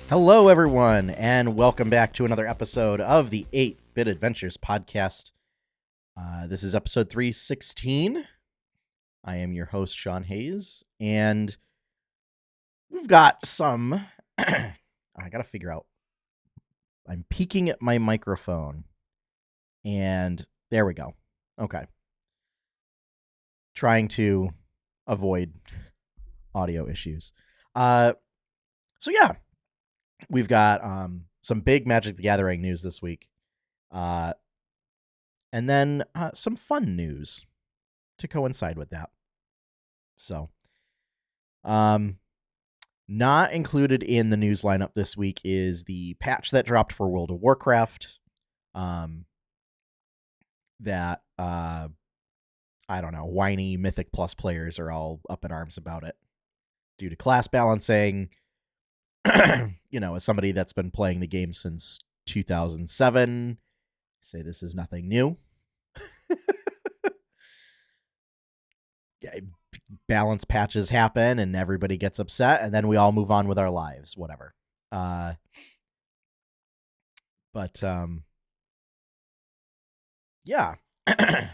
Hello, everyone, and welcome back to another episode of the 8-Bit Adventures podcast. This is episode 316. I am your host, Sean Hayes, and we've got some... I gotta figure out... I'm peeking at my microphone, and there we go. Okay. Trying to avoid audio issues. We've got some big Magic the Gathering news this week. And then some fun news to coincide with that. So, not included in the news lineup this week is the patch that dropped for World of Warcraft. That, I don't know, whiny Mythic Plus players are all up in arms about it due to class balancing. As somebody that's been playing the game since 2007, I say this is nothing new. Balance patches happen and everybody gets upset, and then we all move on with our lives, whatever. Yeah.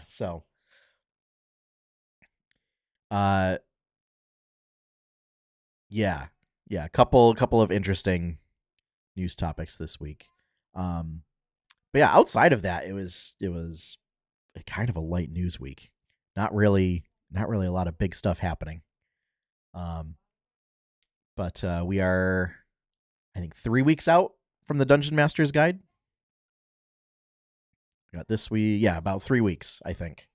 So, yeah, couple of interesting news topics this week. But yeah, outside of that, it was kind of a light news week. Not really a lot of big stuff happening. But we are, I think, 3 weeks out from the Dungeon Master's Guide. Got this week, yeah, about 3 weeks, I think.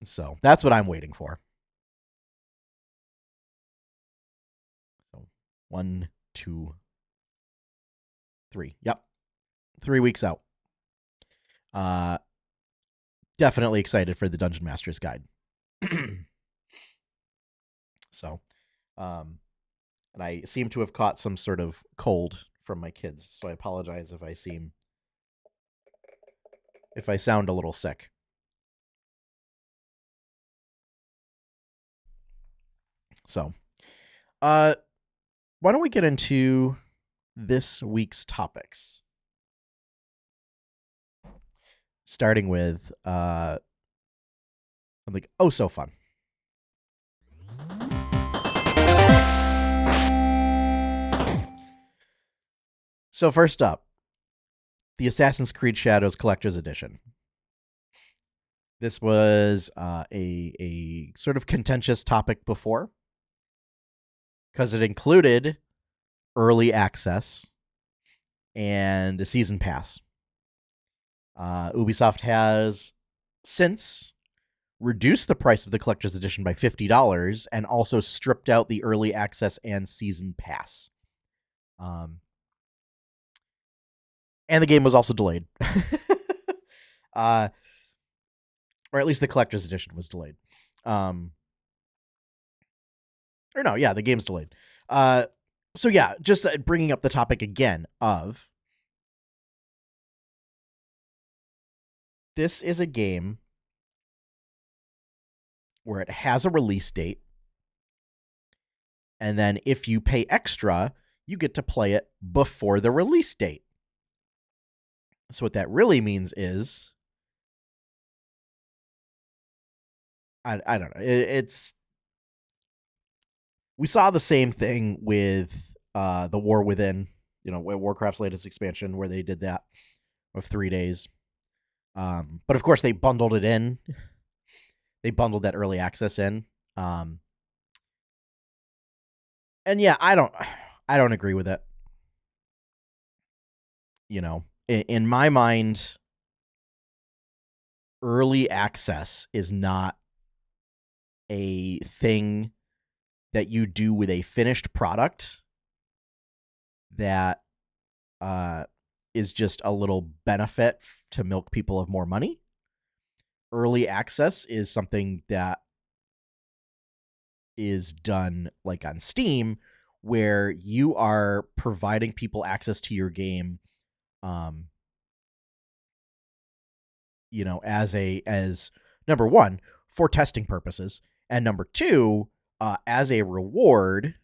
So that's what I'm waiting for. So 1, 2, 3. Yep. 3 weeks out. Definitely excited for the Dungeon Master's Guide. So, and I seem to have caught some sort of cold from my kids, so I apologize if I sound a little sick. So, why don't we get into this week's topics? Starting with like, oh, so fun. So first up, the Assassin's Creed Shadows Collector's Edition. This was a sort of contentious topic before, because it included early access and a season pass. Ubisoft has since reduced the price of the collector's edition by $50 and also stripped out the early access and season pass. And the game was also delayed. Or at least the collector's edition was delayed. The game's delayed. So yeah, just bringing up the topic again of, this is a game where it has a release date, and then if you pay extra, you get to play it before the release date. So what that really means is, I don't know. We saw the same thing with the War Within, Warcraft's latest expansion, where they did that of 3 days. But of course they bundled it in. They bundled that early access in. And yeah, I don't agree with it. In my mind, early access is not a thing that you do with a finished product that is just a little benefit to milk people of more money. Early access is something that is done like on Steam, where you are providing people access to your game as number one, for testing purposes, and number two, as a reward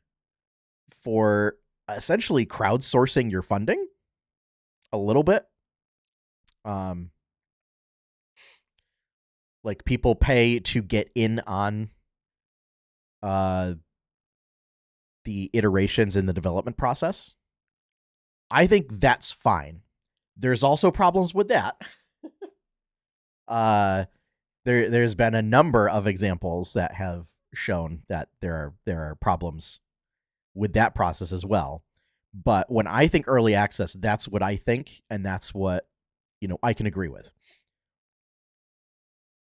for essentially crowdsourcing your funding a little bit. Like people pay to get in on the iterations in the development process. I think that's fine. There's also problems with that. There's been a number of examples that have shown that there are problems with that process as well. But when I think early access, that's what I think, and that's what I can agree with.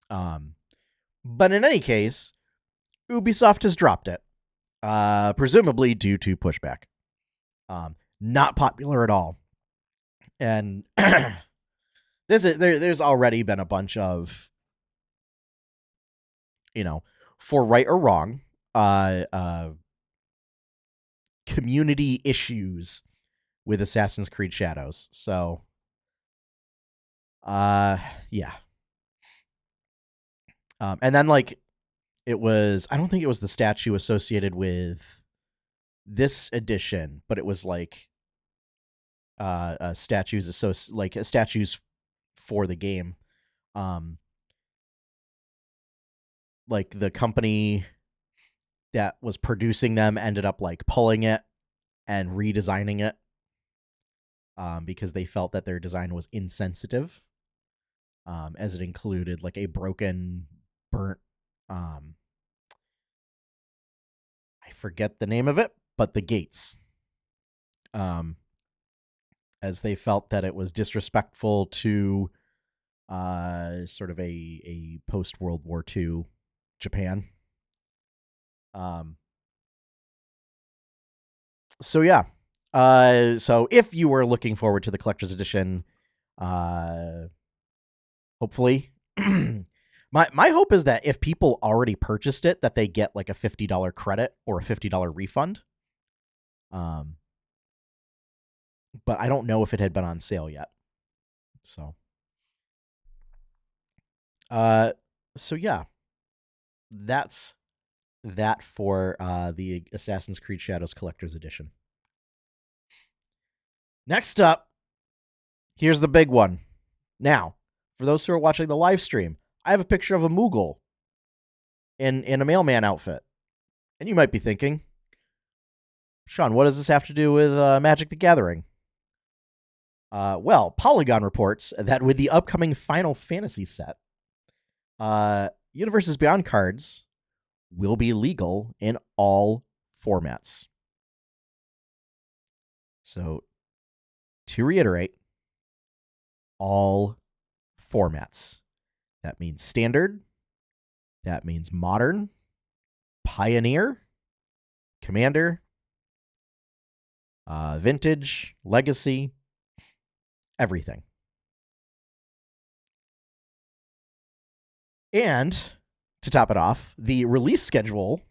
But in any case, Ubisoft has dropped it, presumably due to pushback. Not popular at all, and there's already been a bunch of, for right or wrong, community issues with Assassin's Creed Shadows. So, yeah. And then it was, I don't think it was the statue associated with this edition, but it was statues for the game. Like the company that was producing them ended up pulling it and redesigning it because they felt that their design was insensitive, as it included a broken, burnt, I forget the name of it, but the gates, as they felt that it was disrespectful to sort of a post-World War II Japan. So yeah. So if you were looking forward to the collector's edition, hopefully, my hope is that if people already purchased it, that they get a $50 credit or a $50 refund. But I don't know if it had been on sale yet. So yeah, that's that for the Assassin's Creed Shadows Collector's Edition. Next up, here's the big one. Now, for those who are watching the live stream, I have a picture of a Moogle in a mailman outfit. And you might be thinking, Sean, what does this have to do with Magic the Gathering? Well, Polygon reports that with the upcoming Final Fantasy set, Universes Beyond cards will be legal in all formats. So, to reiterate, all formats. That means standard, that means modern, pioneer, commander, vintage, legacy, everything. And to top it off, the release schedule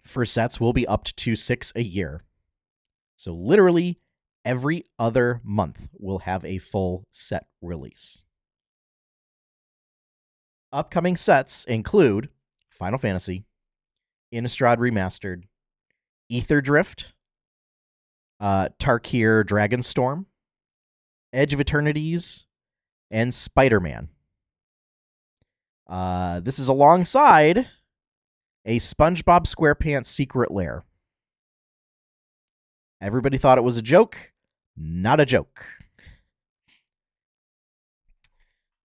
for sets will be up to 6 a year. So literally every other month will have a full set release. Upcoming sets include Final Fantasy, Innistrad Remastered, Aether Drift, Tarkir Dragonstorm, Edge of Eternities, and Spider-Man. This is alongside a SpongeBob SquarePants Secret Lair. Everybody thought it was a joke. Not a joke.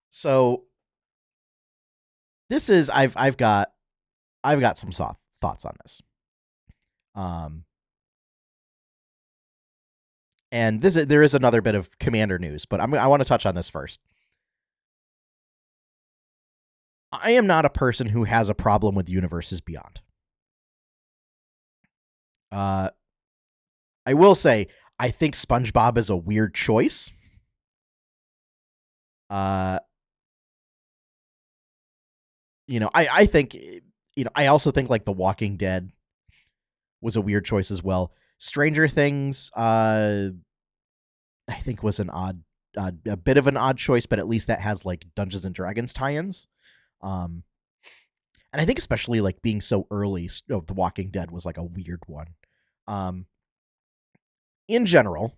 So this is I've got some thoughts on this. And there is another bit of Commander news, but I want to touch on this first. I am not a person who has a problem with Universes Beyond. I will say, I think SpongeBob is a weird choice. I think, I also think The Walking Dead was a weird choice as well. Stranger Things, I think was a bit of an odd choice, but at least that has Dungeons and Dragons tie-ins. And I think especially being so early, The Walking Dead was a weird one. in general,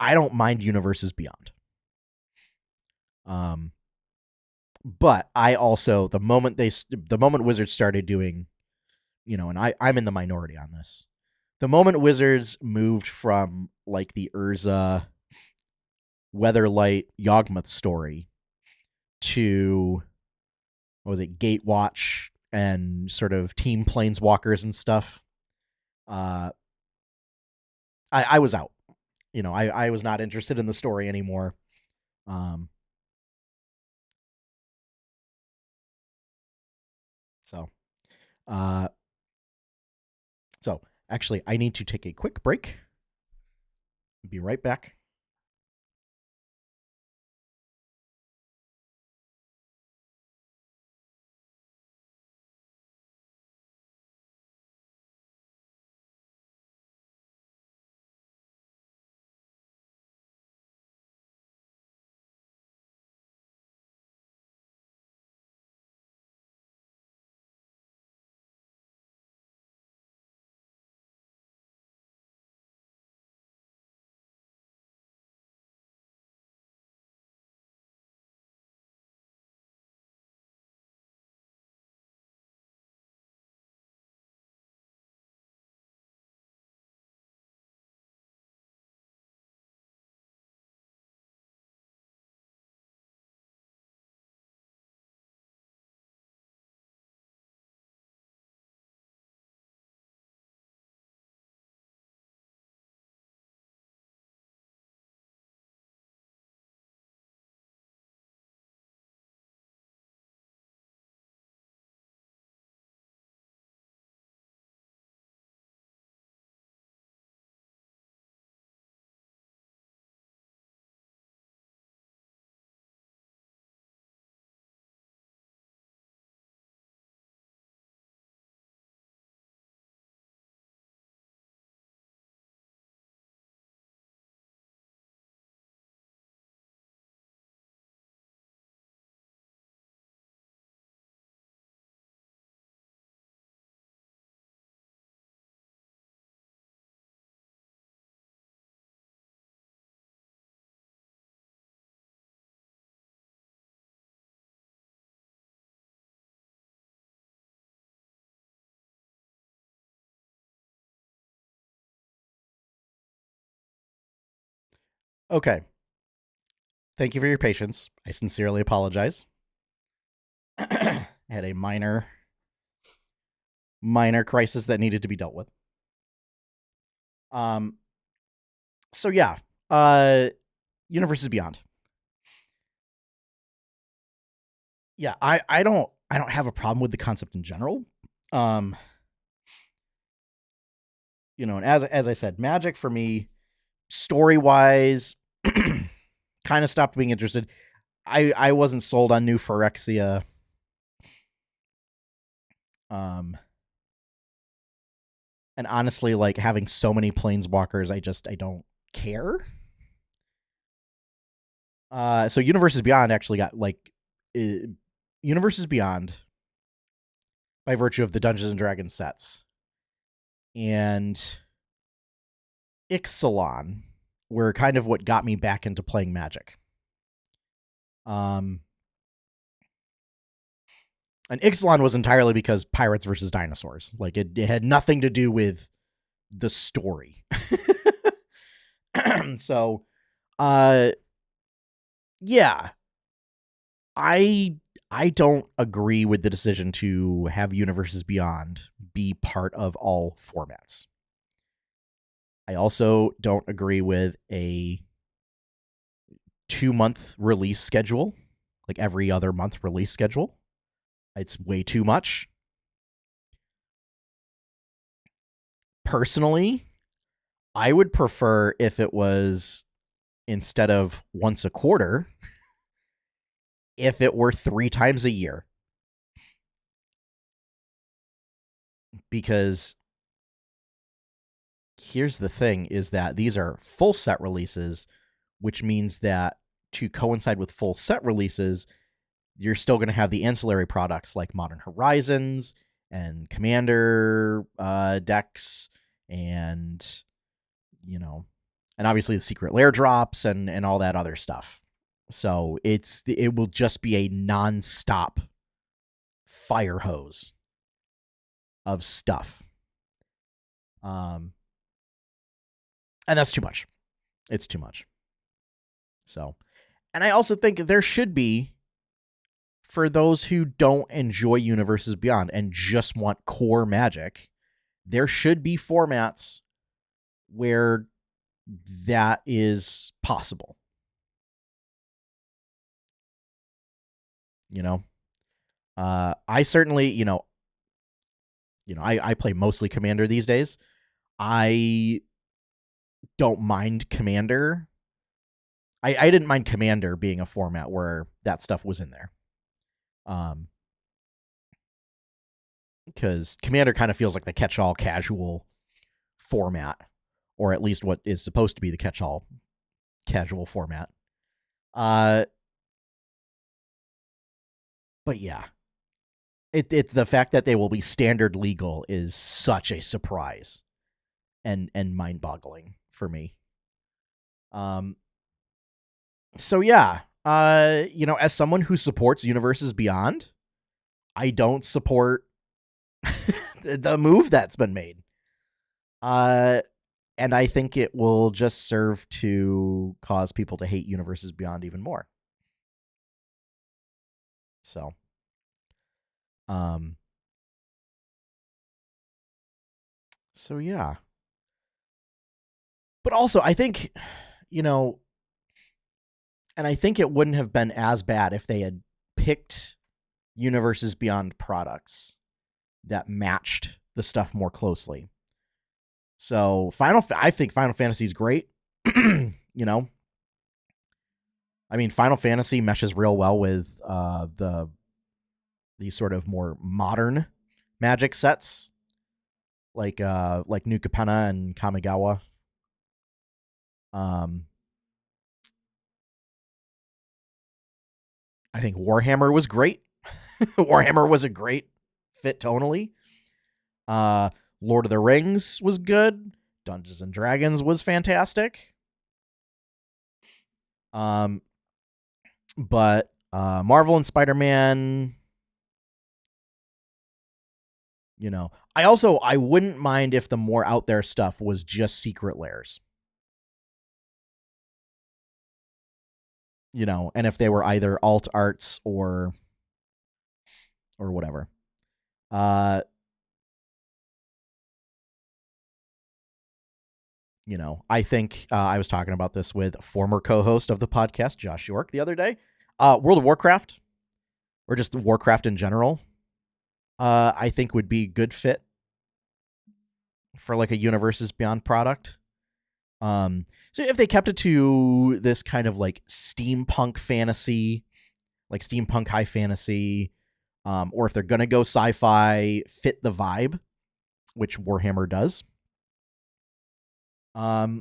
I don't mind Universes Beyond. But I also, the moment Wizards started doing, and I'm in the minority on this. The moment Wizards moved from like the Urza Weatherlight Yawgmoth story to, what was it, Gatewatch and sort of Team Planeswalkers and stuff, I was out. I was not interested in the story anymore. So actually, I need to take a quick break. Be right back. Okay. Thank you for your patience. I sincerely apologize. I had a minor crisis that needed to be dealt with. So yeah, Universes Beyond. Yeah, I don't have a problem with the concept in general. And as I said, Magic for me, story wise, kind of stopped being interested. I wasn't sold on New Phyrexia. And honestly, like having so many planeswalkers, I don't care. So Universes Beyond actually got like Universes Beyond by virtue of the Dungeons and Dragons sets and Ixalan were kind of what got me back into playing Magic. And Ixalan was entirely because Pirates versus Dinosaurs. Like it had nothing to do with the story. So, yeah, I don't agree with the decision to have Universes Beyond be part of all formats. I also don't agree with a 2-month release schedule, like every other month release schedule. It's way too much. Personally, I would prefer if it was, instead of once a quarter, if it were 3 times a year. Because here's the thing, is that these are full set releases, which means that to coincide with full set releases, you're still going to have the ancillary products like Modern Horizons and Commander decks and and obviously the secret lair drops and all that other stuff. So it will just be a nonstop fire hose of stuff. And that's too much. It's too much. So, and I also think there should be, for those who don't enjoy Universes Beyond and just want core Magic, there should be formats where that is possible. I certainly, I play mostly Commander these days. I don't mind Commander. I didn't mind Commander being a format where that stuff was in there. Because Commander kind of feels like the catch-all casual format, or at least what is supposed to be the catch-all casual format. But yeah, it's the fact that they will be standard legal is such a surprise and mind-boggling for me. So yeah, as someone who supports Universes Beyond, I don't support the move that's been made. And I think it will just serve to cause people to hate Universes Beyond even more. So, yeah. But also, I think, and I think it wouldn't have been as bad if they had picked Universes Beyond products that matched the stuff more closely. So I think Final Fantasy is great. I mean, Final Fantasy meshes real well with these sort of more modern Magic sets, like New Capenna and Kamigawa. I think Warhammer was great. Warhammer was a great fit tonally. Lord of the Rings was good. Dungeons and Dragons was fantastic. But Marvel and Spider-Man, I wouldn't mind if the more out there stuff was just secret lairs. And if they were either alt arts or whatever. I think I was talking about this with a former co-host of the podcast, Josh York, the other day. World of Warcraft, or just Warcraft in general, I think would be a good fit for like a Universes Beyond product. So if they kept it to this kind of like steampunk fantasy, like steampunk high fantasy, or if they're going to go sci-fi, fit the vibe, which Warhammer does. Yeah.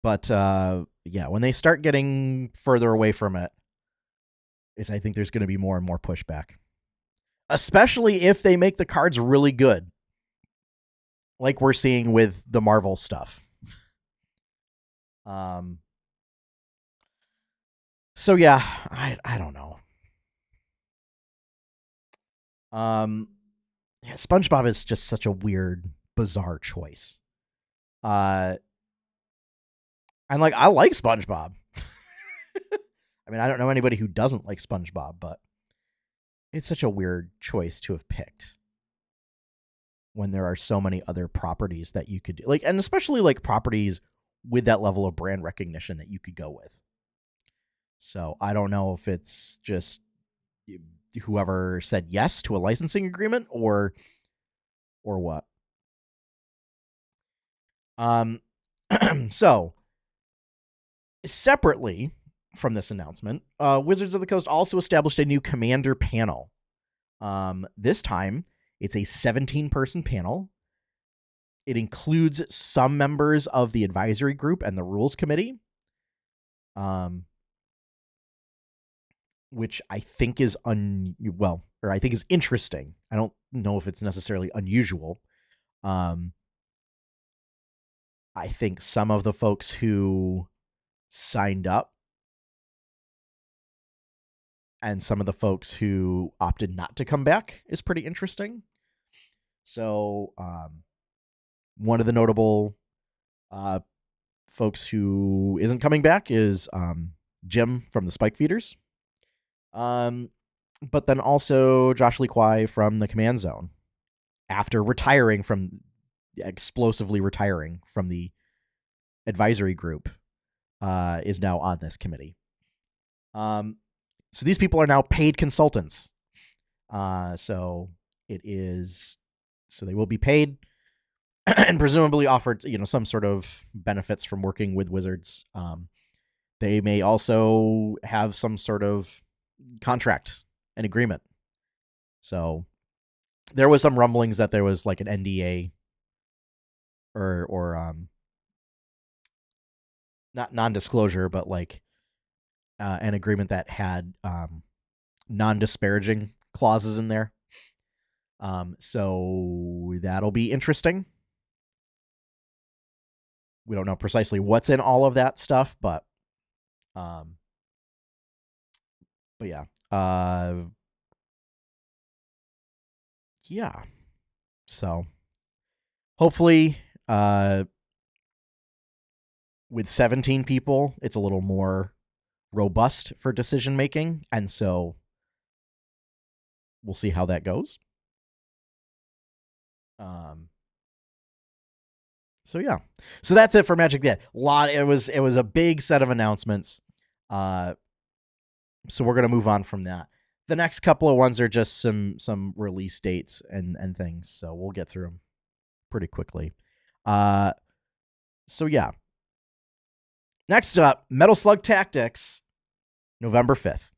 But when they start getting further away from it, I think there's going to be more and more pushback. Especially if they make the cards really good. Like we're seeing with the Marvel stuff. So yeah, I don't know. Yeah, SpongeBob is just such a weird, bizarre choice. And like, I like SpongeBob. I mean, I don't know anybody who doesn't like SpongeBob, but it's such a weird choice to have picked when there are so many other properties that you could do. Like, and especially like properties with that level of brand recognition that you could go with. So I don't know if it's just whoever said yes to a licensing agreement or what. So separately from this announcement, Wizards of the Coast also established a new Commander panel. This time, it's a 17-person panel. It includes some members of the advisory group and the rules committee, which I think is or I think is interesting. I don't know if it's necessarily unusual. I think some of the folks who signed up and some of the folks who opted not to come back is pretty interesting. So, one of the notable folks who isn't coming back is Jim from the Spike Feeders. But then also Josh Lee Kwai from the Command Zone, after explosively retiring from the advisory group, is now on this committee. So these people are now paid consultants. So they will be paid and presumably offered, some sort of benefits from working with Wizards. They may also have some sort of contract, an agreement. So there was some rumblings that there was like an NDA or not non-disclosure, but like an agreement that had non-disparaging clauses in there. So that'll be interesting. We don't know precisely what's in all of that stuff, but yeah. Yeah. So hopefully, with 17 people, it's a little more robust for decision making, and so we'll see how that goes. So yeah, so that's it for Magic the It was a big set of announcements. So we're gonna move on from that. The next couple of ones are just some release dates and things, so we'll get through them pretty quickly. So yeah. Next up, Metal Slug Tactics, November 5th.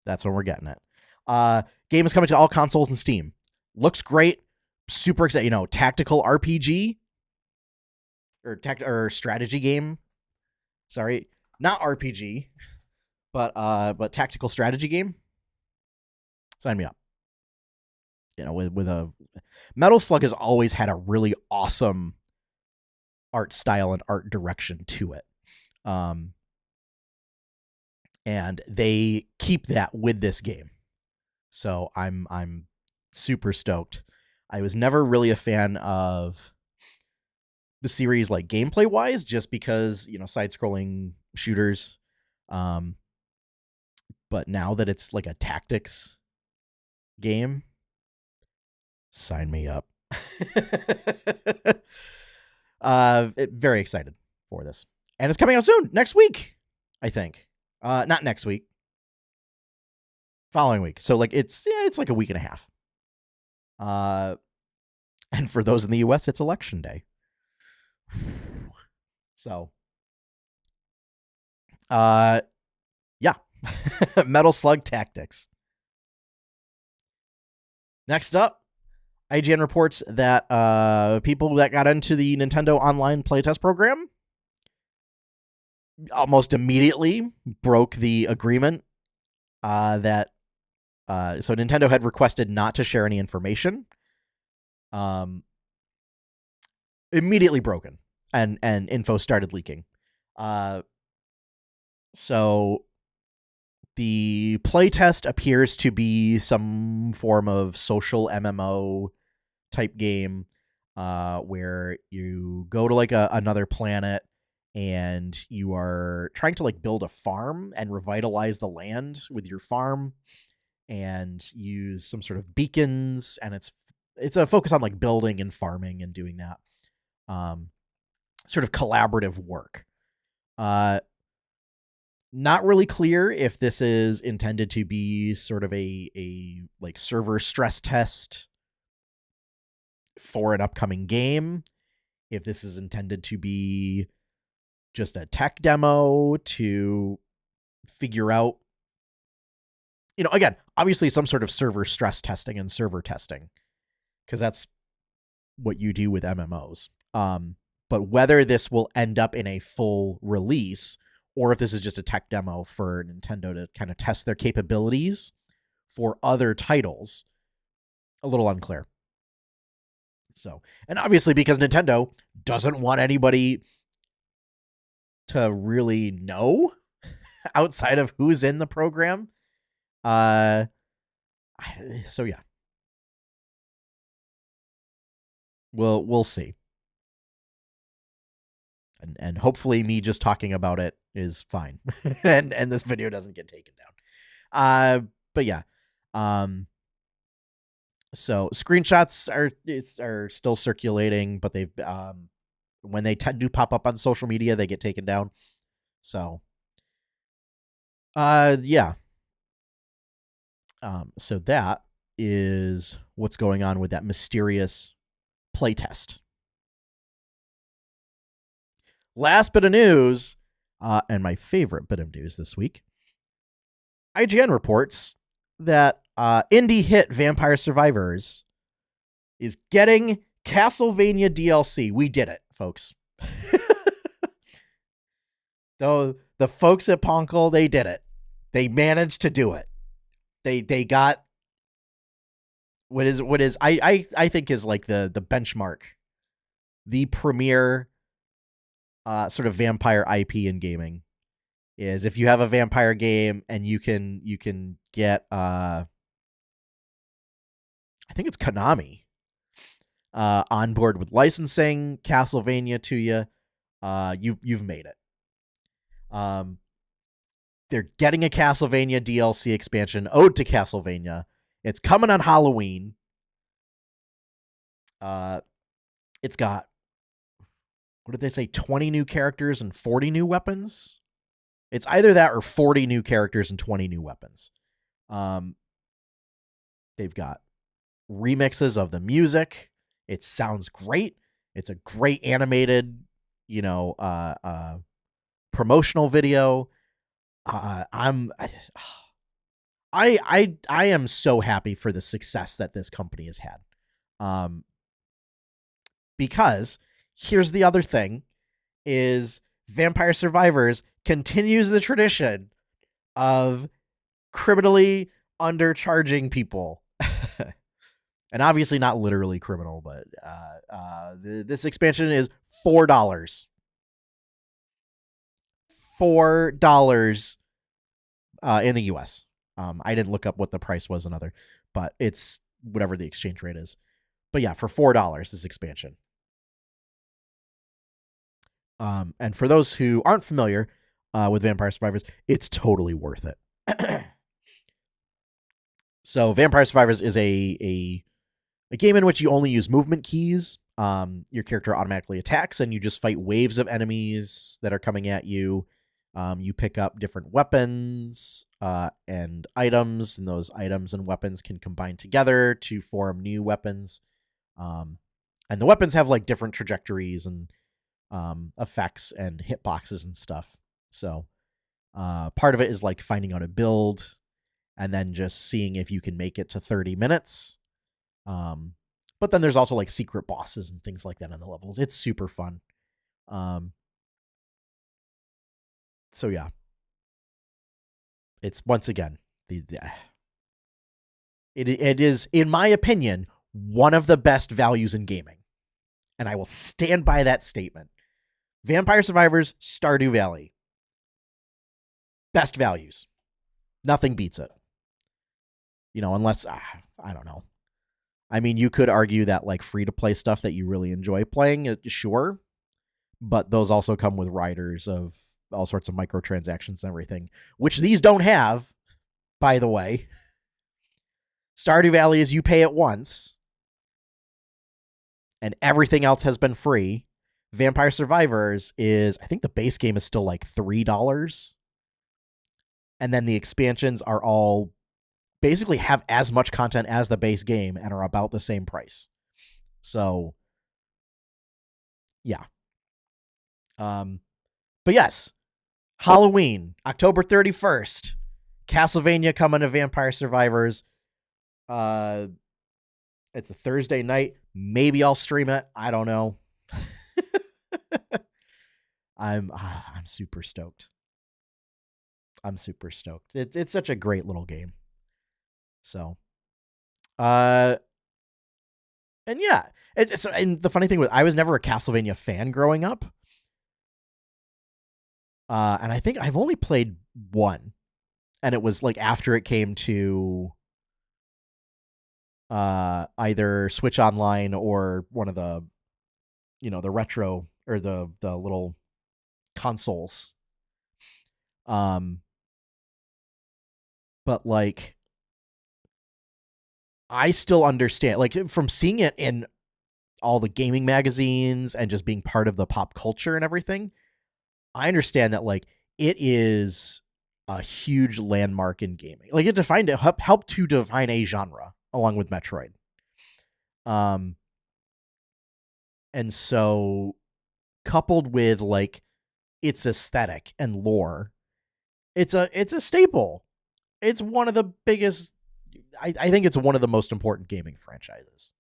That's when we're getting it. Game is coming to all consoles and Steam. Looks great. Super excited. Tactical RPG or strategy game. Sorry, not RPG, but tactical strategy game. Sign me up. With a Metal Slug has always had a really awesome art style and art direction to it. And they keep that with this game. So I'm super stoked. I was never really a fan of the series, like gameplay wise, just because, side-scrolling shooters. But now that it's like a tactics game, sign me up. Very excited for this. And it's coming out soon, next week, I think. Not next week. Following week. So like it's like a week and a half. And for those in the US, it's election day. So yeah. Metal Slug Tactics. Next up, IGN reports that people that got into the Nintendo Online Playtest program almost immediately broke the agreement that so Nintendo had requested not to share any information. Immediately broken, and info started leaking. So the playtest appears to be some form of social MMO type game, where you go to like another planet and you are trying to like build a farm and revitalize the land with your farm and use some sort of beacons, and it's a focus on like building and farming and doing that sort of collaborative work. Not really clear if this is intended to be sort of a like server stress test for an upcoming game, if this is intended to be just a tech demo to figure out, again, obviously some sort of server stress testing and server testing, because that's what you do with MMOs. But whether this will end up in a full release or if this is just a tech demo for Nintendo to kind of test their capabilities for other titles, a little unclear. So, and obviously because Nintendo doesn't want anybody to really know outside of who's in the program. So yeah. We'll see. And hopefully me just talking about it is fine. and this video doesn't get taken down. But yeah. So screenshots are still circulating, but they've when they do pop up on social media, they get taken down. So yeah. So that is what's going on with that mysterious playtest. Last bit of news, and my favorite bit of news this week, IGN reports that indie hit Vampire Survivors is getting Castlevania DLC. We did it, folks. Though the folks at Poncle, they did it. They managed to do it. They got what is I think is like the benchmark, the premier sort of vampire IP in gaming is if you have a vampire game and you can get I think it's Konami on board with licensing Castlevania to you, you've made it. They're getting a Castlevania DLC expansion, Ode to Castlevania. It's coming on Halloween. It's got, what did they say, 20 new characters and 40 new weapons? It's either that or 40 new characters and 20 new weapons. They've got remixes of the music. It sounds great. It's a great animated, promotional video. I am so happy for the success that this company has had. Because here's the other thing is Vampire Survivors continues the tradition of criminally undercharging people. And obviously not literally criminal, but this expansion is $4. $4 in the US. I didn't look up what the price was another, but it's whatever the exchange rate is. But yeah, for $4, this expansion. And for those who aren't familiar with Vampire Survivors, it's totally worth it. So Vampire Survivors is a game in which you only use movement keys. Your character automatically attacks, and you just fight waves of enemies that are coming at you. You pick up different weapons and items, and those items and weapons can combine together to form new weapons. And the weapons have like different trajectories and effects and hitboxes and stuff. So part of it is like finding out a build and then just seeing if you can make it to 30 minutes. But then there's also like secret bosses and things like that on the levels. It's super fun. So yeah, it's once again it is, in my opinion, one of the best values in gaming, and I will stand by that statement. Vampire Survivors, Stardew Valley, best values. Nothing beats it. Unless I don't know. I mean, you could argue that like free to play stuff that you really enjoy playing, sure, but those also come with riders of all sorts of microtransactions and everything, which these don't have, by the way. Stardew Valley is you pay it once, and everything else has been free. Vampire Survivors is, I think the base game is still like $3, and then the expansions are all basically have as much content as the base game and are about the same price. So, yeah. But yes, Halloween, October 31st, Castlevania coming to Vampire Survivors. It's a Thursday night. Maybe I'll stream it. I don't know. I'm super stoked. I'm super stoked. It's such a great little game. So, and yeah, and the funny thing was, I was never a Castlevania fan growing up. And I think I've only played one, and it was like after it came to either Switch Online or one of the, the retro or the little consoles. But like, I still understand, like, from seeing it in all the gaming magazines and just being part of the pop culture and everything, I understand that, like, it is a huge landmark in gaming. Like, it helped to define a genre along with Metroid. And so, coupled with like its aesthetic and lore, it's a staple. It's one of the biggest. I think it's one of the most important gaming franchises.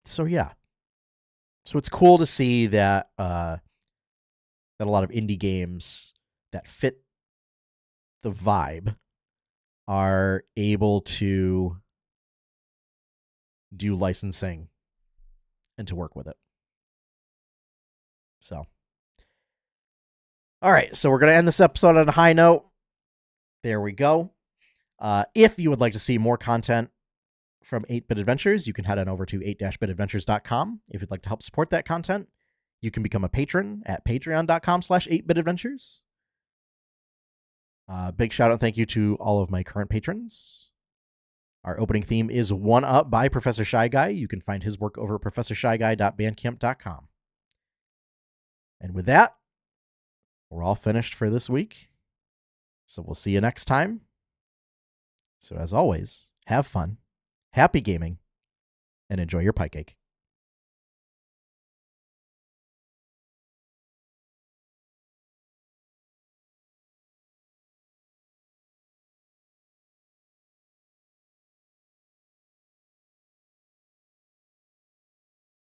So yeah. So it's cool to see that that a lot of indie games that fit the vibe are able to do licensing and to work with it. So, all right. So we're going to end this episode on a high note. There we go. If you would like to see more content from 8-Bit Adventures, you can head on over to 8-bitadventures.com. If you'd like to help support that content, you can become a patron at patreon.com/8bitadventures. Big shout out and thank you to all of my current patrons. Our opening theme is One Up by Professor Shy Guy. You can find his work over at professorshyguy.bandcamp.com. And with that, we're all finished for this week. So we'll see you next time. So as always, have fun, happy gaming, and enjoy your pie cake.